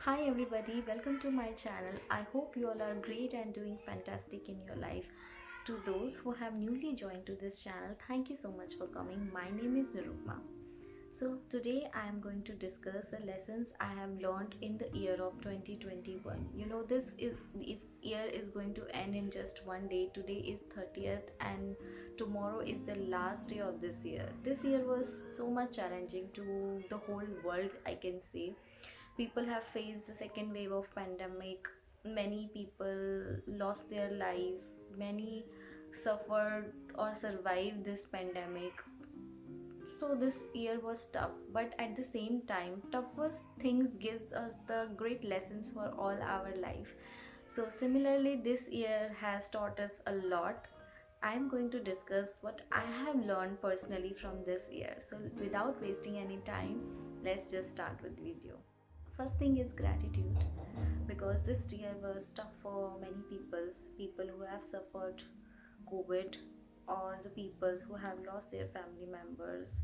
Hi everybody, welcome to my channel. I hope you all are great and doing fantastic in your life. To those who have newly joined to this channel, thank you so much for coming. My name is Nirupma. So today I am going to discuss the lessons I have learned in the year of 2021. This year is going to end in just one day. Today is 30th and tomorrow is the last day of this year. This year was so much challenging to the whole world, I can say. People have faced the second wave of pandemic. Many people lost their life. Many suffered or survived this pandemic. So this year was tough, but at the same time toughest things gives us the great lessons for all our life. So similarly this year has taught us a lot. I am going to discuss what I have learned personally from this year. So without wasting any time, let's just start with the video. First thing is gratitude, because this year was tough for many people who have suffered COVID, or the people who have lost their family members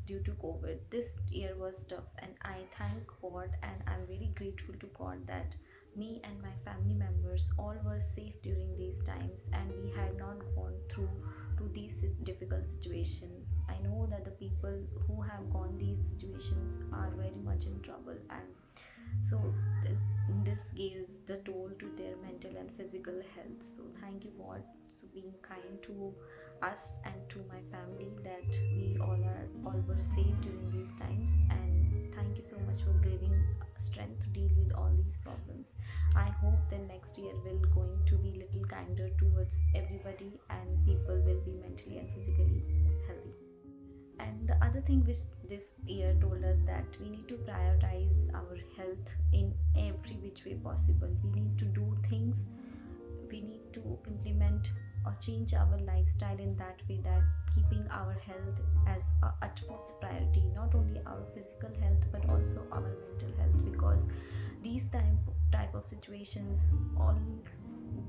due to COVID. This year was tough, and I thank God and I'm very grateful to God that me and my family members all were safe during these times and we had not gone through to these difficult situations. I know that the people who have gone these situations are very much in trouble, and so this gives the toll to their mental and physical health. So thank you God for being kind to us and to my family, that we all were safe during these times, and thank you so much for giving strength to deal with all these problems. I hope the next year will going to be little kinder towards everybody and people will be mentally and physically healthy. And the other thing which this year told us, that we need to prioritize our health in every which way possible. We need to do things, we need to implement or change our lifestyle in that way, that keeping our health as a utmost priority, not only our physical health but also our mental health, because these type of situations all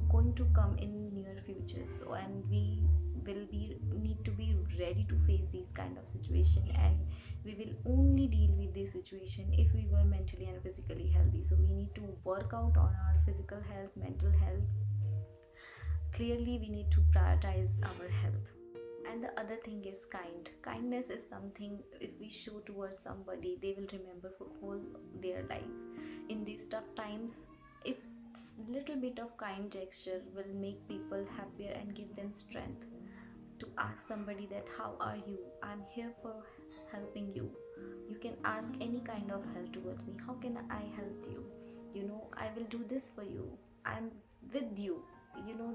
going to come in near future. So and we will be need to be ready to face these kind of situation, and we will only deal with this situation if we were mentally and physically healthy. So we need to work out on our physical health, mental health. Clearly we need to prioritize our health. And the other thing is kindness is something, if we show towards somebody, they will remember for whole their life. In these tough times, if little bit of kind gesture will make people happier and give them strength to ask somebody that how are you, I'm here for helping you. You can ask any kind of help towards me, how can I help you, I will do this for you, I'm with you.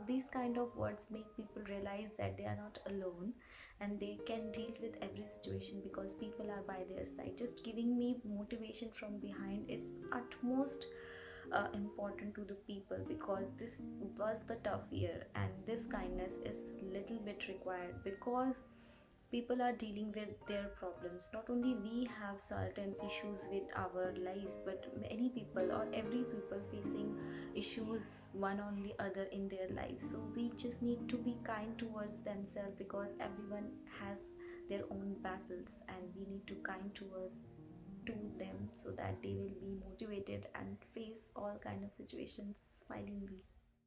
These kind of words make people realize that they are not alone and they can deal with every situation because people are by their side. Just giving me motivation from behind is utmost important to the people, because this was the tough year and this kindness is little bit required, because people are dealing with their problems. Not only we have certain issues with our lives, but many people or every people facing issues one on the other in their lives. So we just need to be kind towards themselves, because everyone has their own battles and we need to kind towards to them so that they will be motivated and face all kind of situations smilingly.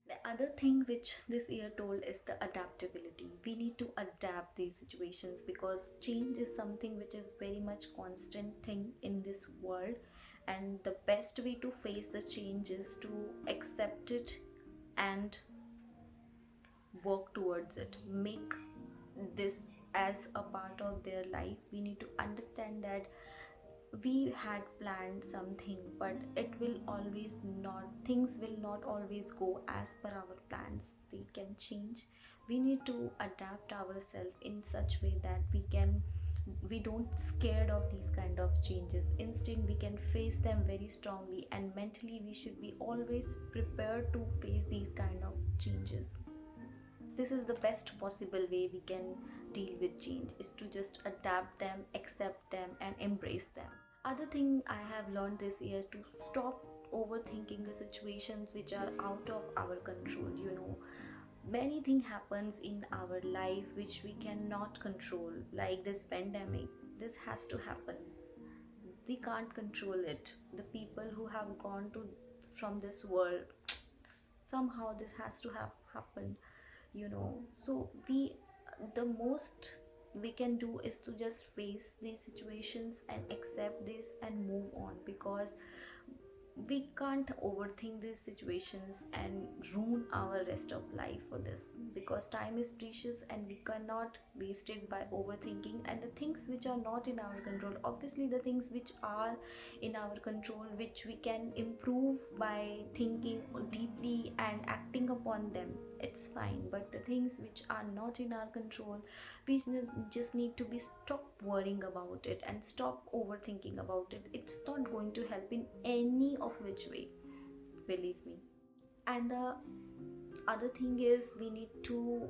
The other thing which this year told is the adaptability. We need to adapt these situations, because change is something which is very much constant thing in this world, and the best way to face the change is to accept it and work towards it. Make this as a part of their life. We need to understand that we had planned something, but it will always not, things will not always go as per our plans. They can change. We need to adapt ourselves in such way that we don't scared of these kind of changes. Instead we can face them very strongly, and mentally we should be always prepared to face these kind of changes. This is the best possible way we can deal with change, is to just adapt them, accept them and embrace them. Other thing I have learned this year is to stop overthinking the situations which are out of our control. Many things happens in our life which we cannot control, like this pandemic. This has to happen. we can't control it. The people who have gone to from this world, somehow this has to have happened, so the most we can do is to just face these situations and accept this and move on, because we can't overthink these situations and ruin our rest of life for this, because time is precious and we cannot waste it by overthinking. And the things which are not in our control, obviously the things which are in our control, which we can improve by thinking deeply and acting upon them, it's fine. But the things which are not in our control, we just need to be stop worrying about it and stop overthinking about it. It's not going to help in any of which way, believe me. And the other thing is, we need to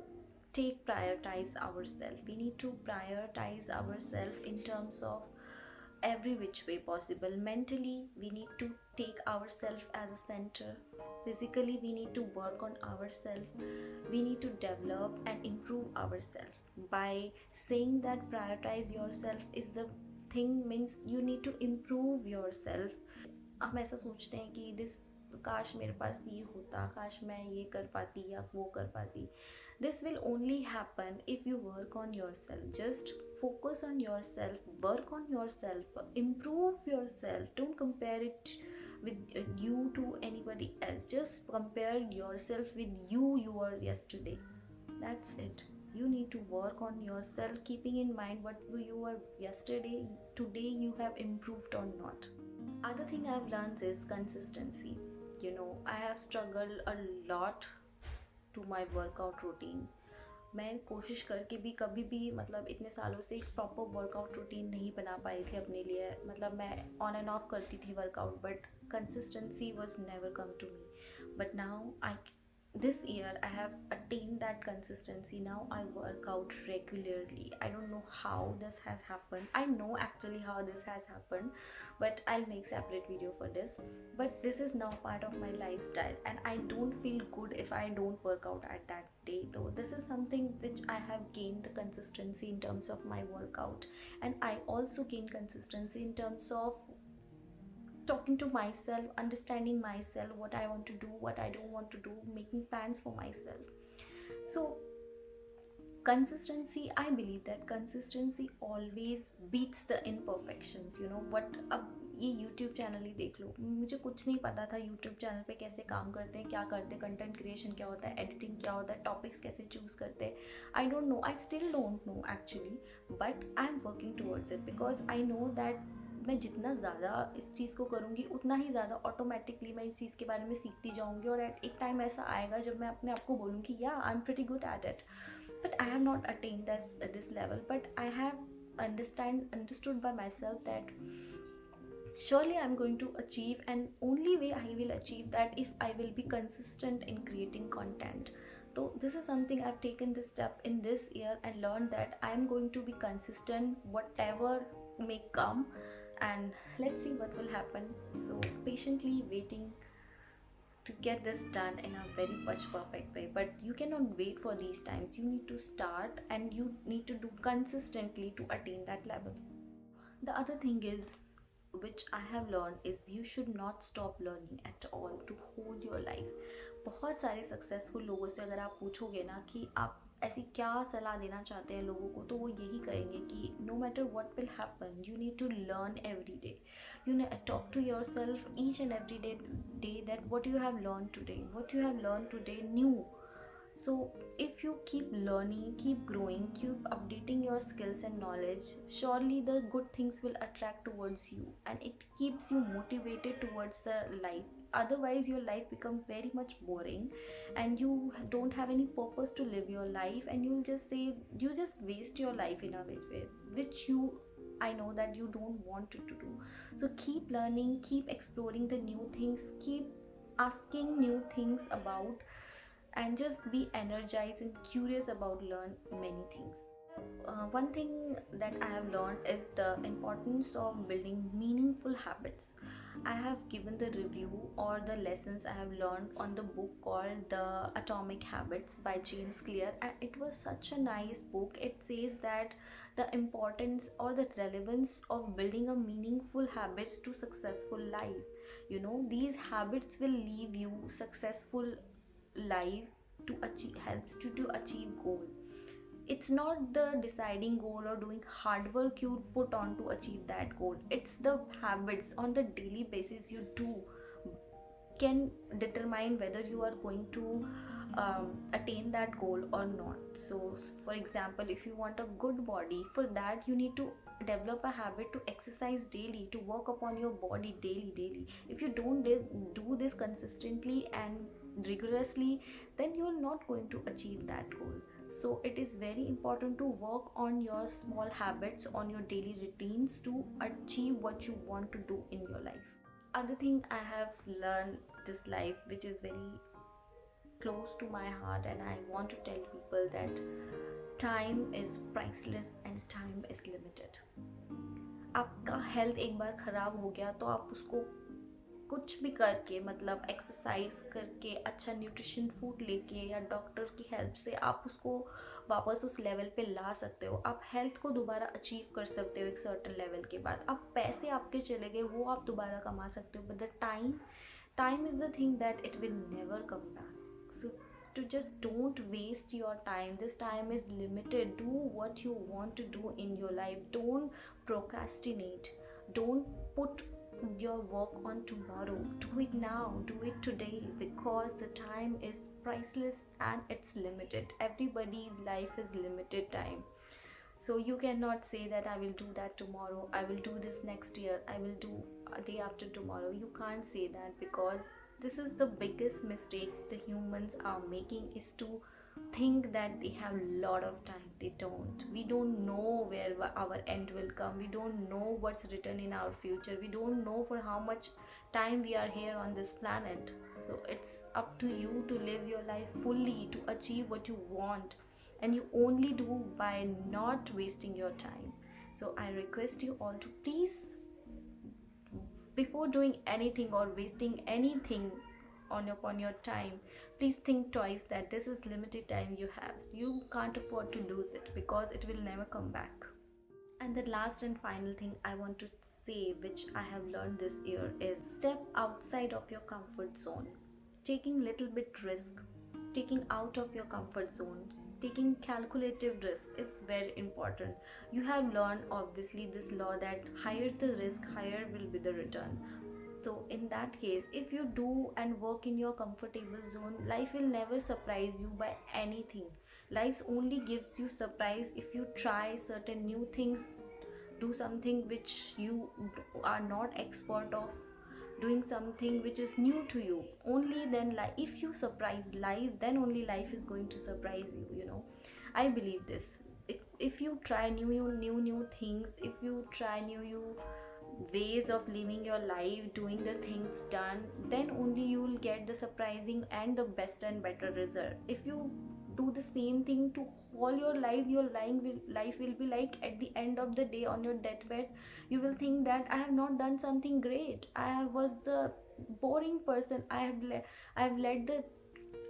prioritize ourselves. We need to prioritize ourselves in terms of every which way possible. Mentally, we need to take ourselves as a center. Physically, we need to work on ourselves. We need to develop and improve ourselves. By saying that prioritize yourself is the thing, means you need to improve yourself. हम ऐसा सोचते हैं कि this, काश मेरे पास ये होता, काश मैं ये कर पाती या वो कर पाती. This will only happen if you work on yourself. Just focus on yourself, work on yourself, improve yourself. Don't compare it with you to anybody else. Just compare yourself with you were yesterday. That's it. You need to work on yourself, keeping in mind what you were yesterday. Today you have improved or not. Other thing I've learned is consistency. I have struggled a lot to my workout routine. मैं कोशिश करके भी कभी भी, मतलब इतने सालों से एक प्रॉपर वर्कआउट रूटीन नहीं बना पाई थी अपने लिए. मतलब मैं ऑन एंड ऑफ करती थी workout, but consistency was never come to me. But now this year I have attained that consistency. Now I work out regularly. I don't know how this has happened. I know actually how this has happened, but I'll make separate video for this. But this is now part of my lifestyle, and I don't feel good if I don't work out at that day. Though this is something which I have gained the consistency in terms of my workout, and I also gain consistency in terms of talking to myself, understanding myself, what I want to do, what I don't want to do, making plans for myself. So consistency, I believe that consistency always beats the imperfections. But अब ये YouTube channel ही देख लो, मुझे कुछ नहीं पता था YouTube channel पे कैसे काम करते हैं, क्या करते हैं, कंटेंट क्रिएशन क्या होता है, एडिटिंग क्या होता है, टॉपिक्स कैसे चूज़ करते हैं. I don't know, I still don't know actually, but I am working towards it, because I know that मैं जितना ज़्यादा इस चीज़ को करूँगी उतना ही ज़्यादा ऑटोमेटिकली मैं इस चीज़ के बारे में सीखती जाऊँगी. और एक टाइम ऐसा आएगा जब मैं अपने आप को बोलूँगी, या I am pretty good at it, but I have not attain this level. But I have understood by myself that surely I'm going to achieve, and only way I will achieve that if I will be consistent in creating content. So this is something I've taken this step in this year and learned that I'm going to be consistent whatever may come, and let's see what will happen. So patiently waiting to get this done in a very much perfect way. But you cannot wait for these times. You need to start, and you need to do consistently to attain that level. The other thing is, which I have learned, is you should not stop learning at all to hold your life. बहुत सारे successful लोगों से अगर आप पूछोगे ना कि आप ऐसी क्या सलाह देना चाहते हैं लोगों को, तो वो यही कहेंगे कि no matter what will happen, you need to learn every day. You talk to yourself each and every day that what you have learned today new. So if you keep learning, keep growing, keep updating your skills and knowledge, surely the good things will attract towards you, and it keeps you motivated towards the life. Otherwise your life becomes very much boring, and you don't have any purpose to live your life, and you just waste your life in a way which I know that you don't want it to do. So keep learning, keep exploring the new things, keep asking new things about, and just be energized and curious about learn many things. One thing that I have learned is the importance of building meaningful habits. I have given the review or the lessons I have learned on the book called The Atomic Habits by James Clear, and it was such a nice book. It says that the importance or the relevance of building a meaningful habits to successful life. These habits will leave you successful life to achieve helps to achieve goal. It's not the deciding goal or doing hard work you put on to achieve that goal. It's the habits on the daily basis you do can determine whether you are going to attain that goal or not. So for example, if you want a good body, for that you need to develop a habit to exercise daily, to work upon your body daily. If you don't do this consistently and rigorously, then you're not going to achieve that goal. So it is very important to work on your small habits, on your daily routines, to achieve what you want to do in your life. Other thing I have learned this life, which is very close to my heart, and I want to tell people that time is priceless and time is limited. आपका health एक बार ख़राब हो गया तो आप उसको कुछ भी करके, मतलब एक्सरसाइज करके, अच्छा न्यूट्रिशन फूड लेके या डॉक्टर की हेल्प से आप उसको वापस उस लेवल पे ला सकते हो. आप हेल्थ को दोबारा अचीव कर सकते हो एक सर्टेन लेवल के बाद. अब पैसे आपके चले गए, वो आप दोबारा कमा सकते हो, but the time is the thing that it will never come back. So to just don't waste your time. This time is limited. Do what you want to do in your life. Don't procrastinate. Don't put your work on tomorrow. Do it now. Do it today, because the time is priceless and it's limited. Everybody's life is limited time. So you cannot say that I will do that tomorrow, I will do this next year, I will do a day after tomorrow. You can't say that, because this is the biggest mistake the humans are making, is to think that they have a lot of time. They don't. We don't know where our end will come. We don't know what's written in our future. We don't know for how much time we are here on this planet. So it's up to you to live your life fully, to achieve what you want, and you only do by not wasting your time. So I request you all to please, before doing anything or wasting anything upon your time, please think twice that this is limited time you have. You can't afford to lose it, because it will never come back. And the last and final thing I want to say, which I have learned this year, is step outside of your comfort zone. Taking little bit risk, taking out of your comfort zone, taking calculative risk is very important. You have learned obviously this law that higher the risk, higher will be the return. So in that case, if you do and work in your comfortable zone, life will never surprise you by anything. Life only gives you surprise if you try certain new things, do something which you are not expert of, doing something which is new to you. Only then, like, if you surprise life, then only life is going to surprise you. I believe this. If you try new things, if you try new ways of living your life, doing the things done, then only you will get the surprising and the best and better result. If you do the same thing to all your life, your life will be like, at the end of the day on your deathbed, you will think that I have not done something great. I was the boring person. I have led the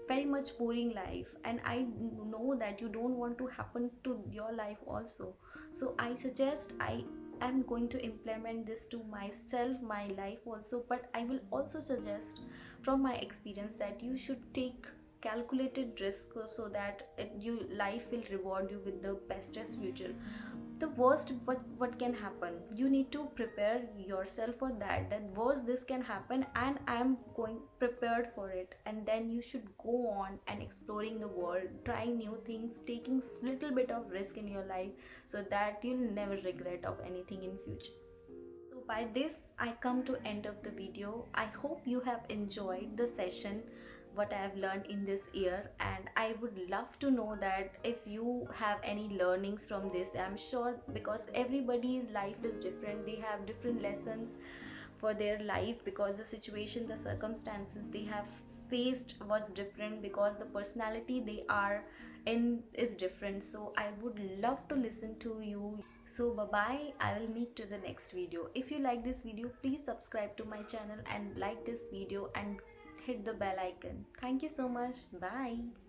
very much boring life, and I know that you don't want to happen to your life also. So I suggest, I am going to implement this to myself, my life also, but I will also suggest from my experience that you should take calculated risk, so that life will reward you with the bestest future. The worst, what can happen, you need to prepare yourself for that worst this can happen, and I am going prepared for it. And then you should go on and exploring the world, trying new things, taking little bit of risk in your life, so that you'll never regret of anything in future. So by this I come to end of the video. I hope you have enjoyed the session, what I have learned in this year, and I would love to know that if you have any learnings from this. I'm sure, because everybody's life is different, they have different lessons for their life, because the situation, the circumstances they have faced was different, because the personality they are in is different. So I would love to listen to you. So bye bye, I will meet to the next video. If you like this video, please subscribe to my channel and like this video and hit the bell icon. Thank you so much. Bye.